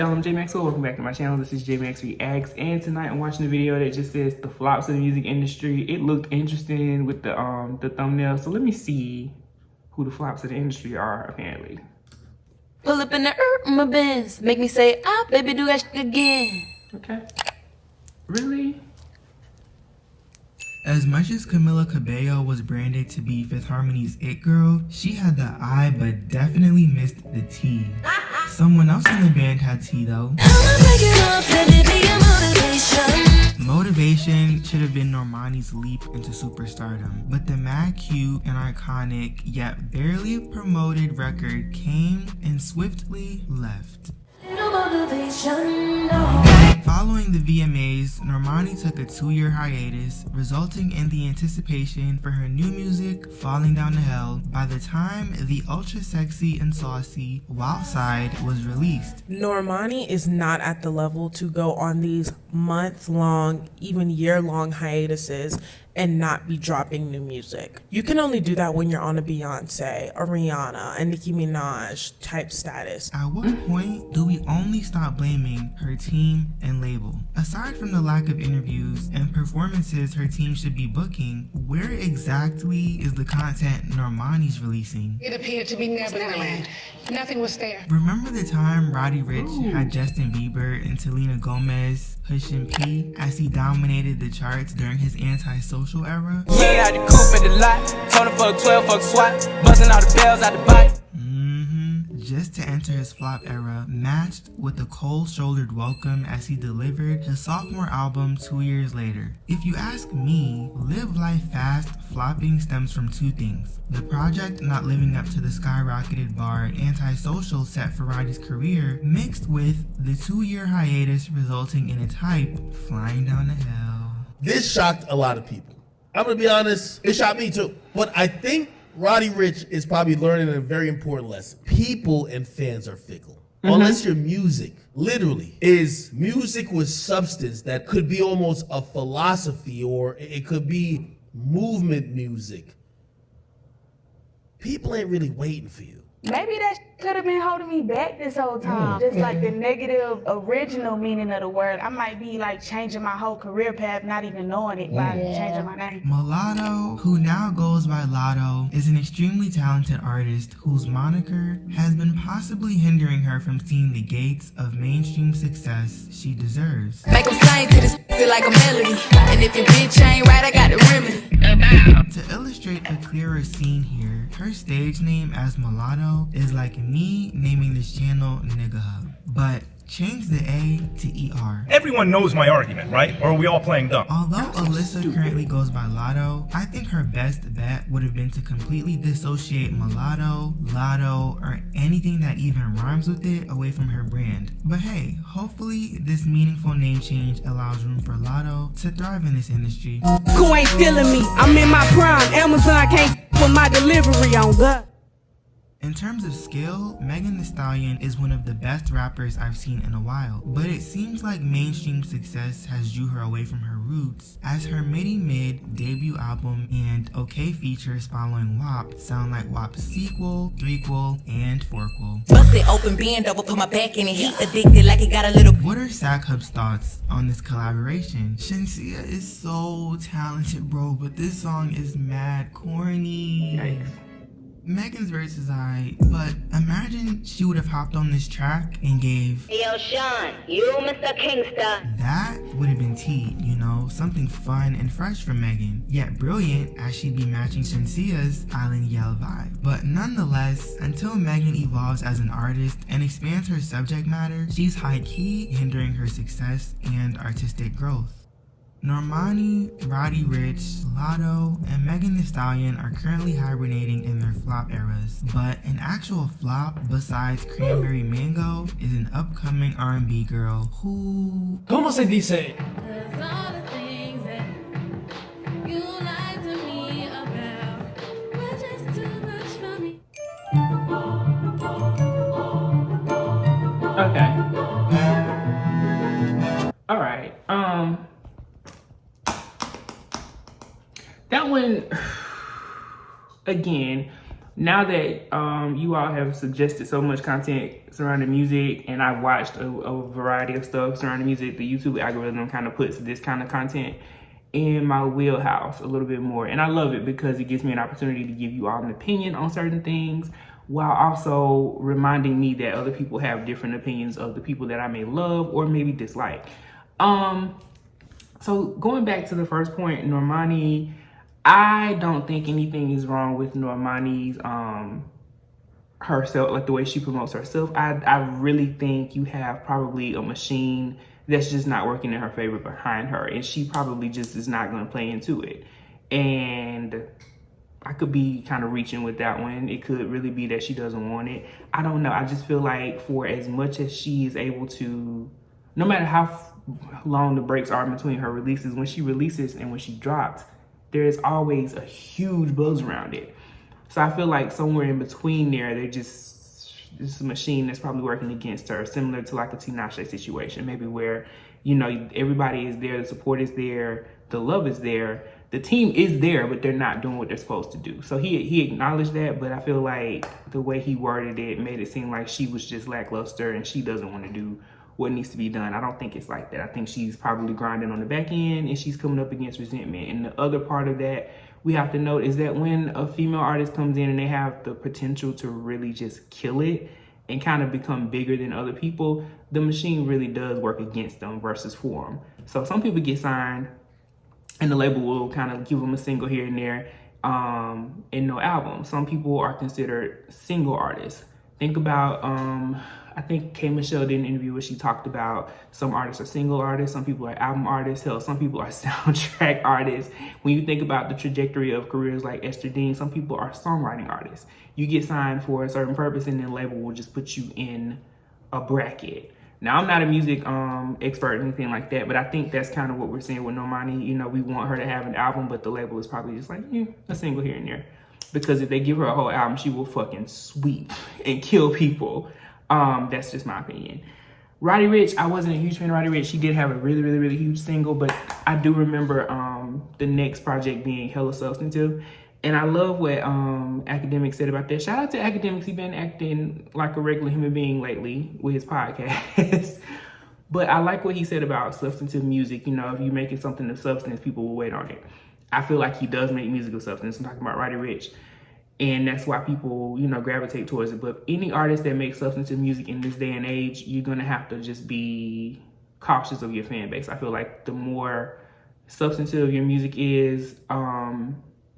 y'all? I'm J Maxwell. Welcome back to my channel. This is J Max Reacts, and tonight I'm watching a video that just says the flops of the music industry. It looked interesting with the thumbnail, so let me see who the flops of the industry are. Apparently, pull up in the my Benz, make me say, ah, baby, do that shit again. Okay, really? As much as Camila Cabello was branded to be Fifth Harmony's it girl, she had the I but definitely missed the T. Someone else in the band had T though. Motivation should have been Normani's leap into superstardom, but the mad cute and iconic yet barely promoted record came and swiftly left. Following the VMAs, Normani took a 2-year hiatus, resulting in the anticipation for her new music falling down to hell by the time the ultra sexy and saucy Wild Side was released. Normani is not at the level to go on these month-long, even year-long hiatuses and not be dropping new music. You can only do that when you're on a Beyonce, a Rihanna, a Nicki Minaj type status. At what point do we only stop blaming her team and label? Aside from the lack of interviews and performances her team should be booking, where exactly is the content Normani's releasing? It appeared to be Neverland. Nothing was there. Remember the time Roddy Ricch had Justin Bieber and Selena Gomez pushing P as he dominated the charts during his anti-social era? Yeah, I had the coupe at the lot, told him fuck 12, fuck SWAT, buzzing all the bells out the box. Just to enter his flop era, matched with a cold-shouldered welcome as he delivered his sophomore album 2 years later. If you ask me, Live Life Fast flopping stems from two things: the project not living up to the skyrocketed bar and anti-social set for Roddy's career, mixed with the 2-year hiatus resulting in its hype flying down the hill. This shocked a lot of people. I'm gonna be honest, it shocked me too. But I think Roddy Ricch is probably learning a very important lesson. People and fans are fickle. Unless your music literally is music with substance that could be almost a philosophy, or it could be movement music, people ain't really waiting for you. Maybe that could have been holding me back this whole time. Just like the negative original meaning of the word. I might be like changing my whole career path, not even knowing it by changing my name. Mulatto, who now goes by Latto, is an extremely talented artist whose moniker has been possibly hindering her from seeing the gates of mainstream success she deserves. Make them sing to this feel like a melody. And if your bitch ain't right, I got the remedy. To illustrate a clearer scene here, her stage name as Mulatto is like me naming this channel Nigga Hub, but change the A to ER. Everyone knows my argument, right? Or are we all playing dumb? Although Alyssa currently goes by Latto, I think her best bet would have been to completely dissociate Mulatto, Latto, or anything that even rhymes with it away from her brand. But hey, hopefully this meaningful name change allows room for Latto to thrive in this industry. Who ain't feeling me? I'm in my prime. Amazon can't put my delivery on God. In terms of skill, Megan Thee Stallion is one of the best rappers I've seen in a while, but it seems like mainstream success has drew her away from her roots, as her mid debut album and OK features following WAP sound like WAP's sequel, threequel, and fourquel. Bust it open, bend over, put my back in it, heat addicted like it got a little. What are SackHub's thoughts on this collaboration? Shenseea is so talented, bro, but this song is mad corny. Yikes. Megan's verse is alright, but imagine she would have hopped on this track and gave, "Hey yo, Sean, you Mr. Kingston." That would have been tea, you know, something fun and fresh from Megan, yet brilliant as she'd be matching Shenseea's Island Yell vibe. But nonetheless, until Megan evolves as an artist and expands her subject matter, she's high-key hindering her success and artistic growth. Normani, Roddy Ricch, Latto, and Megan Thee Stallion are currently hibernating in their flop eras, but an actual flop besides Cranberry Mango is an upcoming R&B girl who... ¿Cómo se dice? Okay. All right. That one, again, now that you all have suggested so much content surrounding music, and I've watched a variety of stuff surrounding music, the YouTube algorithm kind of puts this kind of content in my wheelhouse a little bit more. And I love it because it gives me an opportunity to give you all an opinion on certain things, while also reminding me that other people have different opinions of the people that I may love or maybe dislike. So going back to the first point, Normani, I don't think anything is wrong with Normani's herself, like the way she promotes herself. I really think you have probably a machine that's just not working in her favor behind her, and she probably just is not going to play into it. And I could be kind of reaching with that one. It could really be that she doesn't want it. I don't know. I just feel like for as much as she is able to, no matter how long the breaks are between her releases, when she releases and when she drops, there is always a huge buzz around it. So I feel like somewhere in between there, it's a machine that's probably working against her, similar to like a Tinashe situation, maybe where, you know, everybody is there, the support is there, the love is there, the team is there, but they're not doing what they're supposed to do. So he acknowledged that, but I feel like the way he worded it made it seem like she was just lackluster and she doesn't want to do what needs to be done. I don't think it's like that. I think she's probably grinding on the back end and she's coming up against resentment. And the other part of that we have to note is that when a female artist comes in and they have the potential to really just kill it and kind of become bigger than other people, the machine really does work against them versus for them. So some people get signed and the label will kind of give them a single here and there and no album. Some people are considered single artists. Think about, I think K. Michelle did an interview where she talked about some artists are single artists, some people are album artists, hell, some people are soundtrack artists. When you think about the trajectory of careers like Esther Dean, some people are songwriting artists. You get signed for a certain purpose and then the label will just put you in a bracket. Now, I'm not a music expert or anything like that, but I think that's kind of what we're seeing with Normani. You know, we want her to have an album, but the label is probably just like, a single here and there. Because if they give her a whole album, she will fucking sweep and kill people. That's just my opinion. Roddy Ricch, I wasn't a huge fan of Roddy Ricch. She did have a really, really, really huge single, but I do remember the next project being hella substantive. And I love what Academic said about that. Shout out to Academic. He's been acting like a regular human being lately with his podcast. But I like what he said about substantive music. You know, if you're making something of substance, people will wait on it. I feel like he does make music of substance. I'm talking about Roddy Ricch. And that's why people, you know, gravitate towards it. But any artist that makes substantive music in this day and age, you're going to have to just be cautious of your fan base. I feel like the more substantive your music is,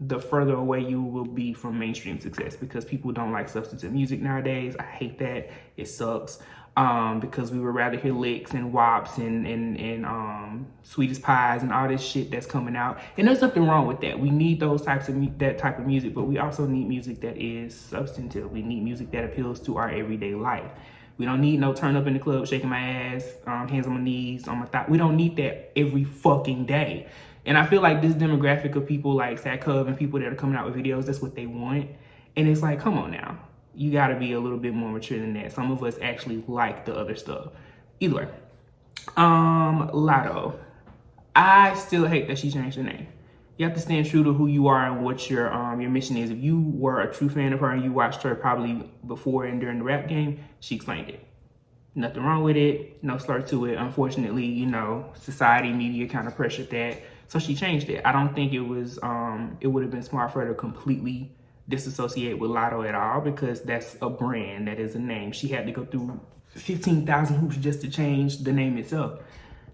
the further away you will be from mainstream success, because people don't like substantive music nowadays. I hate that. It sucks. Because we would rather hear licks and wops and sweetest pies and all this shit that's coming out. And there's nothing wrong with that. We need those types of that type of music, but we also need music that is substantive. We need music that appeals to our everyday life. We don't need no turn up in the club, shaking my ass, hands on my knees, on my thigh. We don't need that every fucking day. And I feel like this demographic of people like SackHub and people that are coming out with videos, that's what they want. And it's like, come on now. You gotta be a little bit more mature than that. Some of us actually like the other stuff. Either way. Latto. I still hate that she changed her name. You have to stand true to who you are and what your mission is. If you were a true fan of her and you watched her probably before and during the rap game, she explained it. Nothing wrong with it, no slur to it. Unfortunately, you know, society, media kind of pressured that. So she changed it. I don't think it was, it would have been smart for her to completely disassociate with Latto at all, because that's a brand, that is a name. She had to go through 15,000 hoops just to change the name itself.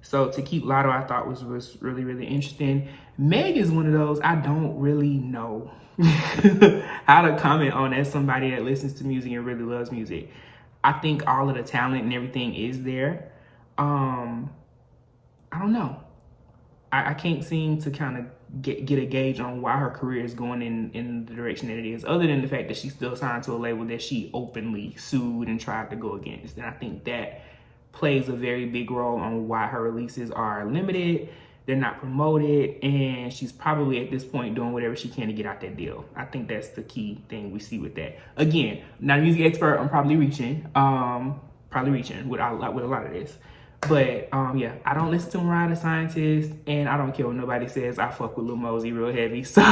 So to keep Latto, I thought was really, really interesting. Meg is one of those I don't really know how to comment on as somebody that listens to music and really loves music. I think all of the talent and everything is there. I don't know. I can't seem to kind of get a gauge on why her career is going in the direction that it is, other than the fact that she's still signed to a label that she openly sued and tried to go against. And I think that plays a very big role on why her releases are limited, they're not promoted, and she's probably at this point doing whatever she can to get out that deal. I think that's the key thing we see with that. Again, not a music expert, I'm probably reaching with a lot of this. But yeah, I don't listen to Mariah the Scientist, and I don't care what nobody says. I fuck with Lil Mosey real heavy. So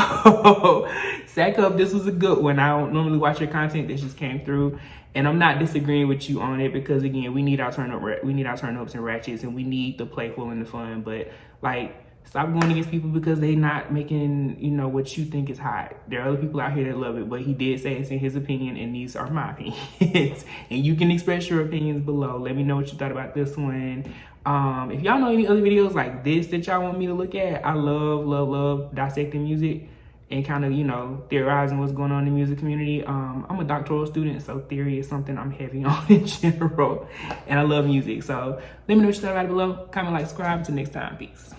SackHub, this was a good one. I don't normally watch your content. This just came through, and I'm not disagreeing with you on it because again, we need our turn ups and ratchets, and we need the playful and the fun. But like, stop going against people because they not making, you know, what you think is hot. There are other people out here that love it, but he did say it's in his opinion, and these are my opinions. And you can express your opinions below. Let me know what you thought about this one. If y'all know any other videos like this that y'all want me to look at, I love dissecting music and kind of, you know, theorizing what's going on in the music community. I'm a doctoral student, so theory is something I'm heavy on in general, and I love music. So let me know what you thought about it below. Comment, like, subscribe. Until next time, peace.